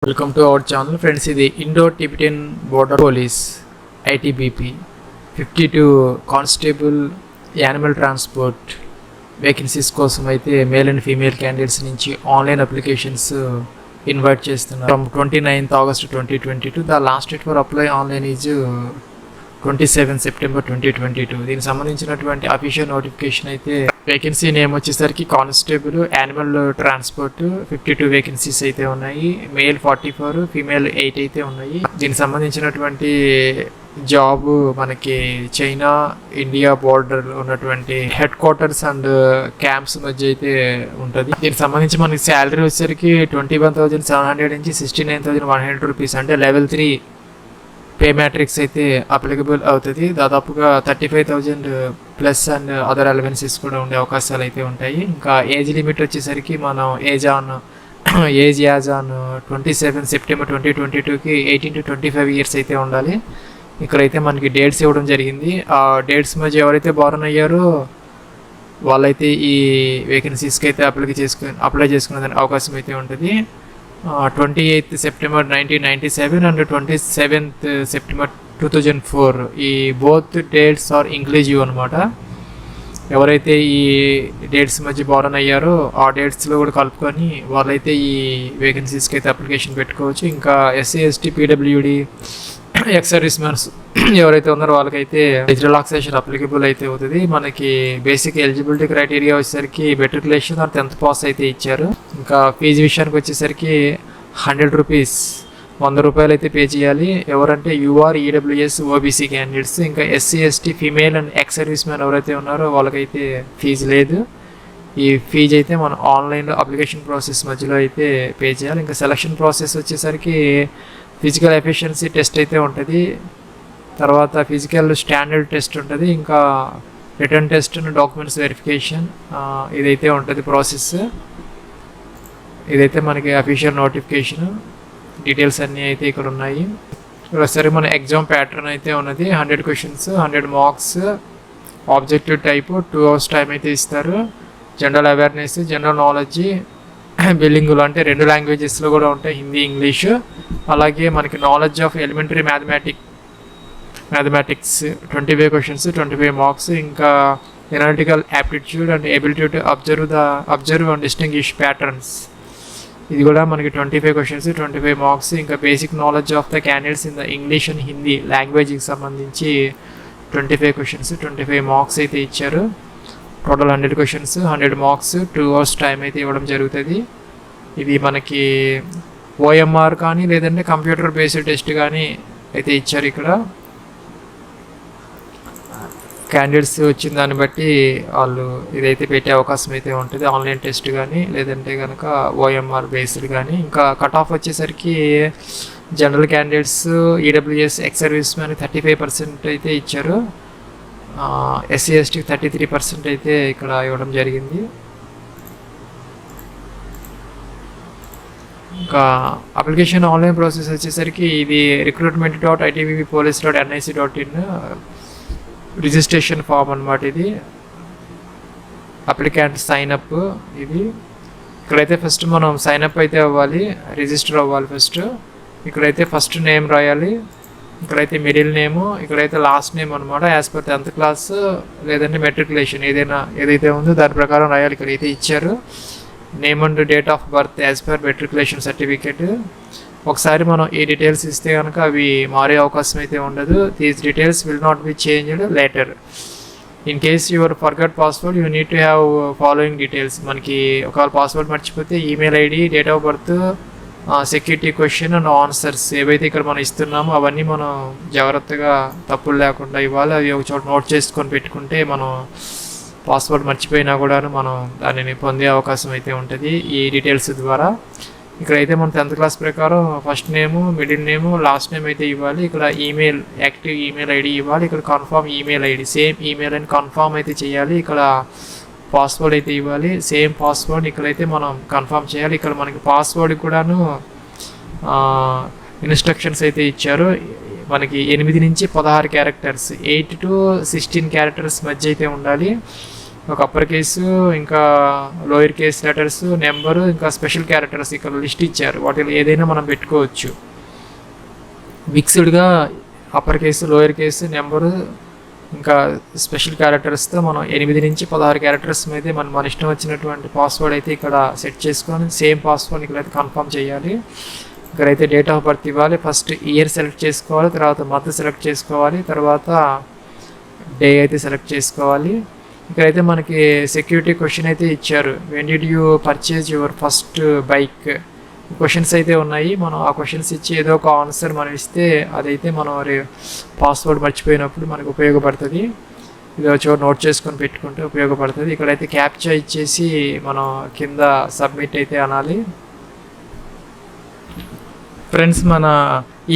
Welcome to our channel friends. ఇది Indo Tibetan Border Police ITBP 52 Constable Animal Transport vacancies కోసం అయితే male and female candidates నుంచి online applications invite చేస్తున్నారు. From 29th August 2022 the last date for apply online is 27 September 2022. దీనికి సంబంధించినటువంటి official notification అయితే vacancy name వచ్చేసరికి constable animal transport 52 vacancies అయితే ఉన్నాయి. మేల్ 44, ఫీమేల్ 8 అయితే ఉన్నాయి. దీనికి సంబంధించినటువంటి జాబ్ మనకి చైనా ఇండియా బోర్డర్ ఉన్నటువంటి హెడ్ క్వార్టర్స్ అండ్ క్యాంప్స్ మధ్య అయితే ఉంటుంది. దీనికి సంబంధించి మనకి శాలరీ వచ్చేసరికి 21,700 నుంచి 69,100 రూపీస్, అంటే లెవెల్ 3 పే మ్యాట్రిక్స్ అయితే అప్లికబుల్ అవుతుంది. దాదాపుగా 35,000 ప్లస్ అండ్ అదర్ అలవెన్సెస్ కూడా ఉండే అవకాశాలు అయితే ఉంటాయి. ఇంకా ఏజ్ లిమిట్ వచ్చేసరికి మనం age as on 27 September 2022కి 18 to 25 years అయితే ఉండాలి. ఇక్కడైతే మనకి డేట్స్ ఇవ్వడం జరిగింది. ఆ డేట్స్ మధ్య ఎవరైతే బారన్ అయ్యారో వాళ్ళైతే ఈ వేకెన్సీస్కి అయితే అప్లై చేసుకునే అవకాశం అయితే ఉంటుంది. 28th September 1997 and 27th September 2004 ఈ బోత్ డేట్స్ ఆర్ ఇంక్లూజివ్ అనమాట. ఎవరైతే ఈ డేట్స్ మధ్య బారన్ అయ్యారో ఆ డేట్స్లో కూడా కలుపుకొని వాళ్ళైతే ఈ వేకెన్సీస్కి అయితే అప్లికేషన్ పెట్టుకోవచ్చు. ఇంకా SC ST PWD ex service man's ఎవరైతే ఉన్నారో వాళ్ళకైతే ఏజ్ రిలాక్సేషన్ అప్లికబుల్ అయితే అవుతుంది. మనకి బేసిక్ ఎలిజిబిలిటీ క్రైటీరియా వచ్చేసరికి మెట్రికులేషన్ ఆర్ 10th పాస్ అయితే ఇచ్చారు. ఇంకా ఫీజు విషయానికి వచ్చేసరికి 100 రూపీస్, 100 రూపాయలు అయితే పే చేయాలి. ఎవరంటే యూఆర్ ఈడబ్ల్యూఎస్ ఓబీసీ క్యాండిడేట్స్. ఇంకా SC ST female and ex service man ఎవరైతే ఉన్నారో వాళ్ళకైతే ఫీజు లేదు. ఈ ఫీజు అయితే మనం ఆన్లైన్లో అప్లికేషన్ ప్రాసెస్ మధ్యలో అయితే పే చేయాలి. ఇంకా సెలక్షన్ ప్రాసెస్ వచ్చేసరికి ఫిజికల్ ఎఫిషియన్సీ టెస్ట్ అయితే ఉంటుంది, తర్వాత ఫిజికల్ స్టాండర్డ్ టెస్ట్ ఉంటుంది, ఇంకా return test and documents verification ఇదైతే ఉంటుంది ప్రాసెస్. ఇదైతే మనకి అఫీషియల్ నోటిఫికేషన్ డీటెయిల్స్ అన్నీ అయితే ఇక్కడ ఉన్నాయి. ఒకసారి మన ఎగ్జామ్ ప్యాటర్న్ అయితే ఉన్నది. 100 questions, 100 marks, objective type, 2 hours time అయితే ఇస్తారు. జనరల్ అవేర్నెస్, జనరల్ నాలెడ్జ్, బిల్లింగులు అంటే 2 లాంగ్వేజెస్లో కూడా ఉంటాయి, హిందీ ఇంగ్లీషు. అలాగే మనకి knowledge of elementary mathematics 25 questions, 25 marks. ఇంకా analytical aptitude and ability to observe and distinguish patterns, ఇది కూడా మనకి 25 questions, 25 మార్క్స్. ఇంకా basic knowledge of the candidates in the English and Hindi లాంగ్వేజ్కి సంబంధించి 25 questions, 25 మార్క్స్ అయితే ఇచ్చారు. Total 100 questions, 100 marks, 2 hours time అయితే ఇవ్వడం జరుగుతుంది. ఇది మనకి ఓఎంఆర్ కానీ లేదంటే కంప్యూటర్ బేస్డ్ టెస్ట్ కానీ అయితే ఇచ్చారు. ఇక్కడ క్యాండిడేట్స్ వచ్చిన దాన్ని బట్టి వాళ్ళు ఇదైతే పెట్టే అవకాశం అయితే ఉంటుంది, ఆన్లైన్ టెస్ట్ కానీ లేదంటే కనుక ఓఎంఆర్ బేస్డ్ కానీ. ఇంకా కట్ ఆఫ్ వచ్చేసరికి general candidates EWS ex service man 35% అయితే ఇచ్చారు. ఎస్సీ ఎస్టీకి 33% అయితే ఇక్కడ ఇవ్వడం జరిగింది. ఇంకా అప్లికేషన్ ఆన్లైన్ ప్రాసెస్ వచ్చేసరికి ఇది recruitment.itbppolice.nic.in రిజిస్ట్రేషన్ ఫామ్ అనమాట. ఇది అప్లికెంట్ సైన్ అప్. ఇది ఇక్కడైతే ఫస్ట్ మనం సైన్ అప్ అయితే అవ్వాలి, రిజిస్టర్ అవ్వాలి ఫస్ట్. ఇక్కడైతే ఫస్ట్ నేమ్ రాయాలి, ఇక్కడైతే మిడిల్ నేము, ఇక్కడైతే లాస్ట్ నేమ్ అనమాట. యాజ్ పర్ 10th class లేదంటే మెట్రికులేషన్ ఏదైతే ఉందో దాని ప్రకారం రాయాలి. ఇక్కడైతే ఇచ్చారు name and date of birth as per matriculation certificate. ఒకసారి మనం ఈ డీటెయిల్స్ ఇస్తే కనుక అవి మారే అవకాశం అయితే ఉండదు. These details will not be changed later. In case your forget password you need to have following details. మనకి ఒకవేళ పాస్వర్డ్ మర్చిపోతే email ID, date of birth, security question and answers ఏవైతే ఇక్కడ మనం ఇస్తున్నామో అవన్నీ మనం జాగ్రత్తగా తప్పులు లేకుండా ఇవ్వాలి. అవి ఒక చోట నోట్ చేసుకొని పెట్టుకుంటే మనం పాస్వర్డ్ మర్చిపోయినా కూడా మనం దానిని పొందే అవకాశం అయితే ఉంటుంది ఈ డీటెయిల్స్ ద్వారా. ఇక్కడైతే మనం 10th class ప్రకారం ఫస్ట్ నేము, మిడిల్ నేము, లాస్ట్ నేమ్ అయితే ఇవ్వాలి. ఇక్కడ ఈమెయిల్, యాక్టివ్ ఈమెయిల్ ఐడి ఇవ్వాలి. ఇక్కడ confirm email ID, same email అని కన్ఫర్మ్ అయితే చేయాలి. ఇక్కడ పాస్వర్డ్ అయితే ఇవ్వాలి, సేమ్ పాస్వర్డ్ ఇక్కడైతే మనం కన్ఫర్మ్ చేయాలి. ఇక్కడ మనకి పాస్వర్డ్ కూడాను ఇన్స్ట్రక్షన్స్ అయితే ఇచ్చారు. మనకి 8 నుంచి 16 క్యారెక్టర్స్, 8 to 16 క్యారెక్టర్స్ మధ్య అయితే ఉండాలి. ఒక అప్పర్ కేసు, ఇంకా లోయర్ కేస్ లెటర్స్, నెంబరు, ఇంకా స్పెషల్ క్యారెక్టర్స్ ఇక్కడ లిస్ట్ ఇచ్చారు. వాటిలో ఏదైనా మనం పెట్టుకోవచ్చు. మిక్స్డ్గా upper case, lower case, number, ఇంకా స్పెషల్ క్యారెక్టర్స్తో మనం 8 నుంచి 16 క్యారెక్టర్స్ అయితే మన ఇష్టం వచ్చినటువంటి పాస్వర్డ్ అయితే ఇక్కడ సెట్ చేసుకొని సేమ్ పాస్వర్డ్ ఇక్కడైతే కన్ఫర్మ్ చేయాలి. ఇక్కడైతే డేట్ ఆఫ్ బర్త్ ఇవ్వాలి. ఫస్ట్ ఇయర్ సెలెక్ట్ చేసుకోవాలి, తర్వాత మంత్ సెలెక్ట్ చేసుకోవాలి, తర్వాత డే అయితే సెలెక్ట్ చేసుకోవాలి. ఇక్కడైతే మనకి సెక్యూరిటీ క్వశ్చన్ అయితే ఇచ్చారు. When did you purchase your first bike questions అయితే ఉన్నాయి. మనం ఆ క్వశ్చన్స్ ఇచ్చి ఏదో ఒక ఆన్సర్ మనం ఇస్తే అదైతే మనం పాస్వర్డ్ మర్చిపోయినప్పుడు మనకు ఉపయోగపడుతుంది. ఇది చోట నోట్ చేసుకొని పెట్టుకుంటే ఉపయోగపడుతుంది. ఇక్కడైతే క్యాప్చా ఇచ్చేసి మనం కింద సబ్మిట్ అయితే అనాలి. ఫ్రెండ్స్, మన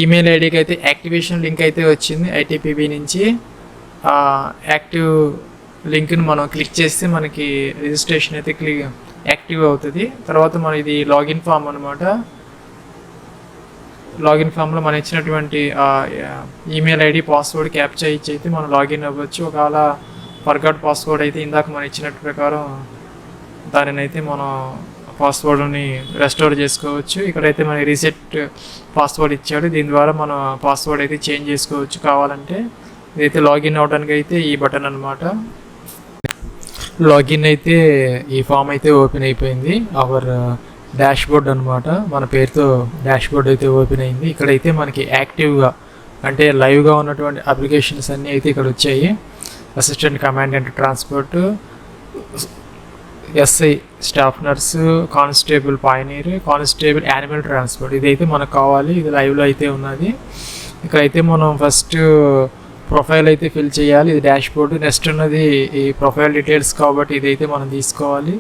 ఈమెయిల్ ఐడికి అయితే యాక్టివేషన్ లింక్ అయితే వచ్చింది ఐటీపీబీ నుంచి. యాక్టివ్ లింక్ని మనం క్లిక్ చేస్తే మనకి రిజిస్ట్రేషన్ అయితే యాక్టివ్ అవుతుంది. తర్వాత మన ఇది లాగిన్ ఫామ్ అనమాట. లాగిన్ ఫామ్లో మనం ఇచ్చినటువంటి ఈమెయిల్ ఐడి, పాస్వర్డ్, క్యాప్చా ఇచ్చి అయితే మనం లాగిన్ అవ్వచ్చు. ఒకవేళ ఫర్గాట్ పాస్వర్డ్ అయితే ఇందాక మనం ఇచ్చినట్టు ప్రకారం దానిని అయితే మనం పాస్వర్డ్ని రెస్టోర్ చేసుకోవచ్చు. ఇక్కడైతే మనకి రీసెట్ పాస్వర్డ్ ఇచ్చాడు. దీని ద్వారా మనం పాస్వర్డ్ అయితే చేంజ్ చేసుకోవచ్చు కావాలంటే. ఇదైతే లాగిన్ అవడానికి అయితే ఈ బటన్ అనమాట. లాగిన్ అయితే ఈ ఫామ్ అయితే ఓపెన్ అయిపోయింది. అవర్ డాష్ బోర్డ్ అనమాట. మన పేరుతో డాష్ బోర్డ్ అయితే ఓపెన్ అయింది. ఇక్కడైతే మనకి యాక్టివ్గా అంటే లైవ్గా ఉన్నటువంటి అప్లికేషన్స్ అన్నీ అయితే ఇక్కడ వచ్చాయి. Assistant command and transport, SI staff nurse, constable pioneer, constable animal transport. ఇదైతే మనకు కావాలి. ఇది లైవ్లో అయితే ఉన్నది. ఇక్కడైతే మనం ఫస్ట్ ప్రొఫైల్ అయితే ఫిల్ చేయాలి. ఇది డాష్ బోర్డు. నెక్స్ట్ ఉన్నది ఈ ప్రొఫైల్ డీటెయిల్స్ కాబట్టి ఇదైతే మనం తీసుకోవాలి.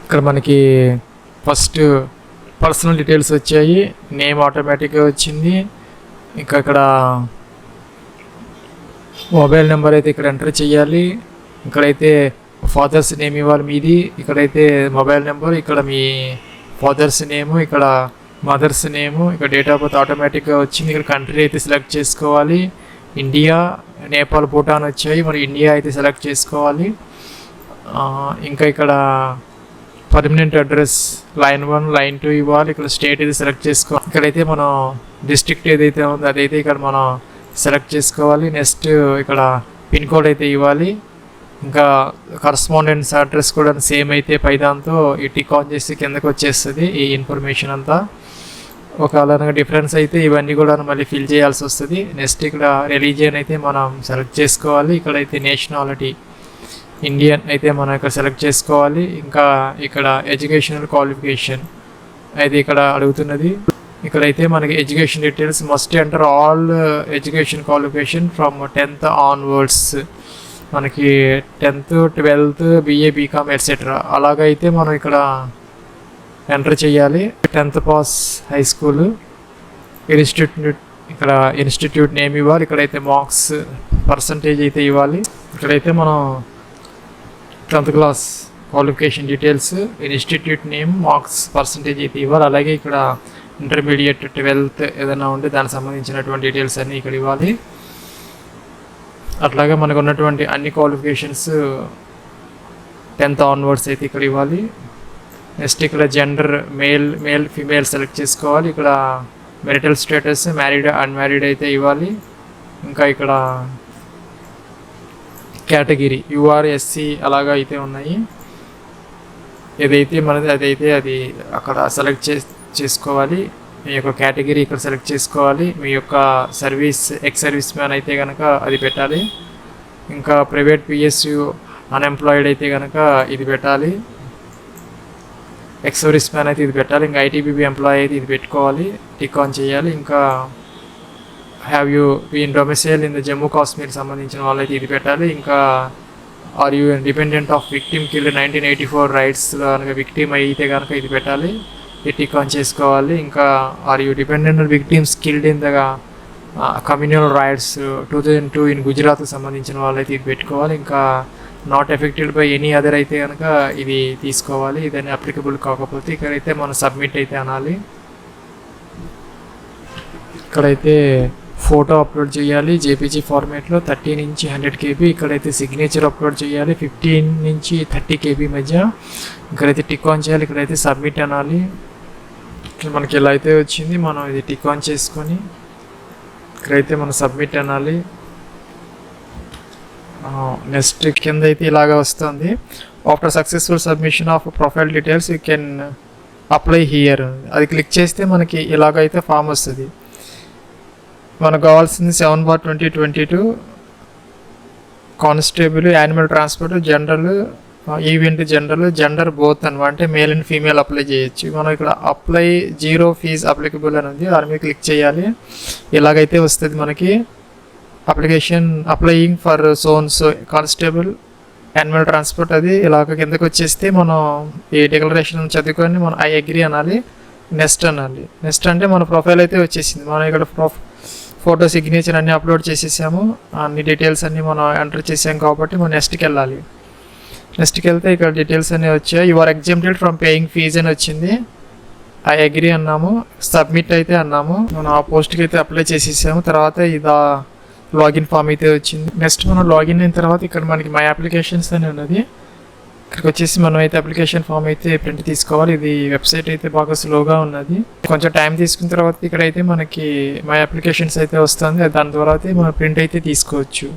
ఇక్కడ మనకి ఫస్ట్ పర్సనల్ డీటెయిల్స్ వచ్చాయి. నేమ్ ఆటోమేటిక్గా వచ్చింది. ఇంకా ఇక్కడ మొబైల్ నెంబర్ అయితే ఇక్కడ ఎంటర్ చేయాలి. ఇక్కడైతే ఫాదర్స్ నేమ్ ఇవ్వాలి మీది. ఇక్కడైతే మొబైల్ నెంబర్, ఇక్కడ మీ ఫాదర్స్ నేము, ఇక్కడ మదర్స్ నేము, ఇక్కడ డేట్ ఆఫ్ బర్త్ ఆటోమేటిక్గా వచ్చింది. ఇక్కడ కంట్రీ అయితే సెలెక్ట్ చేసుకోవాలి. ఇండియా, నేపాల్, భూటాన్ వచ్చాయి. మరి ఇండియా అయితే సెలెక్ట్ చేసుకోవాలి. ఇంకా ఇక్కడ పర్మనెంట్ అడ్రస్ లైన్ 1, లైన్ 2 ఇవ్వాలి. ఇక్కడ స్టేట్ అయితే సెలెక్ట్ చేసుకోవాలి. ఇక్కడైతే మనం డిస్ట్రిక్ట్ ఏదైతే ఉందో అదైతే ఇక్కడ మనం సెలెక్ట్ చేసుకోవాలి. నెక్స్ట్ ఇక్కడ పిన్ కోడ్ అయితే ఇవ్వాలి. ఇంకా కరస్పాండెన్స్ అడ్రస్ కూడా సేమ్ అయితే పైదాంతో ఈ టిక్ ఆన్ చేసి కిందకి వచ్చేస్తుంది ఈ ఇన్ఫర్మేషన్ అంతా. ఒకవేళ డిఫరెన్స్ అయితే ఇవన్నీ కూడా మళ్ళీ ఫిల్ చేయాల్సి వస్తుంది. నెక్స్ట్ ఇక్కడ రిలీజియన్ అయితే మనం సెలెక్ట్ చేసుకోవాలి. ఇక్కడైతే నేషనాలిటీ ఇండియన్ అయితే మనం ఇక్కడ సెలెక్ట్ చేసుకోవాలి. ఇంకా ఇక్కడ ఎడ్యుకేషనల్ క్వాలిఫికేషన్ అయితే ఇక్కడ అడుగుతున్నది. ఇక్కడైతే మనకి education details must enter all education qualification from 10th onwards. మనకి 10th, 12th, BA, BCom etcetera అలాగైతే మనం ఇక్కడ ఎంటర్ చేయాలి. 10th pass high school, institute, ఇక్కడ ఇన్స్టిట్యూట్ నేమ్ ఇవ్వాలి. ఇక్కడైతే మార్క్స్ పర్సంటేజ్ అయితే ఇవ్వాలి. ఇక్కడైతే మనం 10th class qualification details, institute name, marks percentage అయితే ఇవ్వాలి. అలాగే ఇక్కడ ఇంటర్మీడియట్, 12th ఏదైనా ఉంటే దానికి సంబంధించినటువంటి డీటెయిల్స్ అన్నీ ఇక్కడ ఇవ్వాలి. అట్లాగే మనకు ఉన్నటువంటి అన్ని క్వాలిఫికేషన్స్ 10th ఆన్వర్డ్స్ అయితే ఇక్కడ ఇవ్వాలి. నెక్స్ట్ ఇక్కడ జెండర్ మేల్ ఫీమేల్ సెలెక్ట్ చేసుకోవాలి. ఇక్కడ మెరిటల్ స్టేటస్ మ్యారీడ్, అన్మ్యారీడ్ అయితే ఇవ్వాలి. ఇంకా ఇక్కడ కేటగిరీ UR, SC అలాగా అయితే ఉన్నాయి. ఏదైతే మనది అదైతే అది అక్కడ సెలెక్ట్ చేసుకోవాలి. మీ యొక్క కేటగిరీ ఇక్కడ సెలెక్ట్ చేసుకోవాలి. మీ యొక్క సర్వీస్ ఎక్స్ సర్వీస్ మ్యాన్ అయితే కనుక అది పెట్టాలి. ఇంకా ప్రైవేట్ PSU అన్ఎంప్లాయిడ్ అయితే కనుక ఇది పెట్టాలి. ఎక్స్ సర్వీస్ మ్యాన్ అయితే ఇది పెట్టాలి. ఇంకా ITBP ఎంప్లాయీ అయితే ఇది పెట్టుకోవాలి, టిక్ ఆన్ చేయాలి. ఇంకా have you been domicile in the Jammu Kashmir సంబంధించిన వాళ్ళైతే ఇది పెట్టాలి. ఇంకా are you dependent of victim killed 1984 రైట్స్లో కనుక విక్టిమ్ అయితే కనుక ఇది పెట్టాలి, ఇది టిక్ ఆన్ చేసుకోవాలి. ఇంకా are you dependent victims killed in the communal riots 2002 in గుజరాత్కి సంబంధించిన వాళ్ళైతే ఇది పెట్టుకోవాలి. ఇంకా not affected by any other అయితే కనుక ఇది తీసుకోవాలి. ఇదని అప్లికబుల్ కాకపోతే ఇక్కడైతే మనం సబ్మిట్ అయితే అనాలి. ఇక్కడైతే ఫోటో అప్లోడ్ చేయాలి జేపీజీ ఫార్మేట్లో 30 నుంచి 100 KB. ఇక్కడైతే సిగ్నేచర్ అప్లోడ్ చేయాలి 15 నుంచి 30 KB మధ్య. ఇక్కడైతే టిక్ ఆన్ చేయాలి, ఇక్కడైతే సబ్మిట్ అనాలి. ఇక్కడ మనకి ఇలా అయితే వచ్చింది, మనం ఇది టిక్ ఆన్ చేసుకొని ఇక్కడైతే మనం సబ్మిట్ అనాలి. నెక్స్ట్ కింద అయితే ఇలాగా వస్తుంది, after successful submission of profile details you can apply here. అది క్లిక్ చేస్తే మనకి ఇలాగైతే ఫామ్ వస్తుంది. మనకు కావాల్సింది 7/2022 constable, animal transport, general, event general, gender both అనమాట, అంటే మేల్ అండ్ ఫీమేల్ అప్లై చేయొచ్చు. మనం ఇక్కడ అప్లై 0 ఫీజ్ అప్లికబుల్ అని ఉంది, దాని మీద క్లిక్ చేయాలి. ఇలాగైతే వస్తుంది మనకి application applying for sons constable animal transport. అది ఇలాగ కిందకి వచ్చేస్తే మనం ఈ డిక్లరేషన్ చదువుకొని మనం ఐ అగ్రీ అనాలి, నెక్స్ట్ అనాలి. నెక్స్ట్ అంటే మన ప్రొఫైల్ అయితే వచ్చేసింది. మనం ఇక్కడ ఫోటో సిగ్నేచర్ అన్నీ అప్లోడ్ చేసేసాము, అన్ని డీటెయిల్స్ అన్నీ మనం ఎంటర్ చేసాం కాబట్టి మనం నెక్స్ట్కి వెళ్ళాలి. నెక్స్ట్కి వెళ్తే ఇక్కడ డీటెయిల్స్ అన్నీ వచ్చాయి. You are exempted from paying fees అని వచ్చింది, ఐ అగ్రీ అన్నాము, సబ్మిట్ అయితే అన్నాము. మనం ఆ పోస్ట్కి అయితే అప్లై చేసేసాము. తర్వాత ఇది లాగిన్ ఫామ్ అయితే వచ్చింది. నెక్స్ట్ మనం లాగిన్ అయిన తర్వాత ఇక్కడ మనకి మై అప్లికేషన్స్ అని ఉన్నది, ఇక్కడికి వచ్చేసి మనం అయితే అప్లికేషన్ ఫామ్ అయితే ప్రింట్ తీసుకోవాలి. ఇది వెబ్సైట్ అయితే బాగా స్లోగా ఉన్నది, కొంచెం టైం తీసుకున్న తర్వాత ఇక్కడైతే మనకి మై అప్లికేషన్స్ అయితే వస్తుంది, దాని ద్వారా అయితే మనం ప్రింట్ అయితే తీసుకోవచ్చు.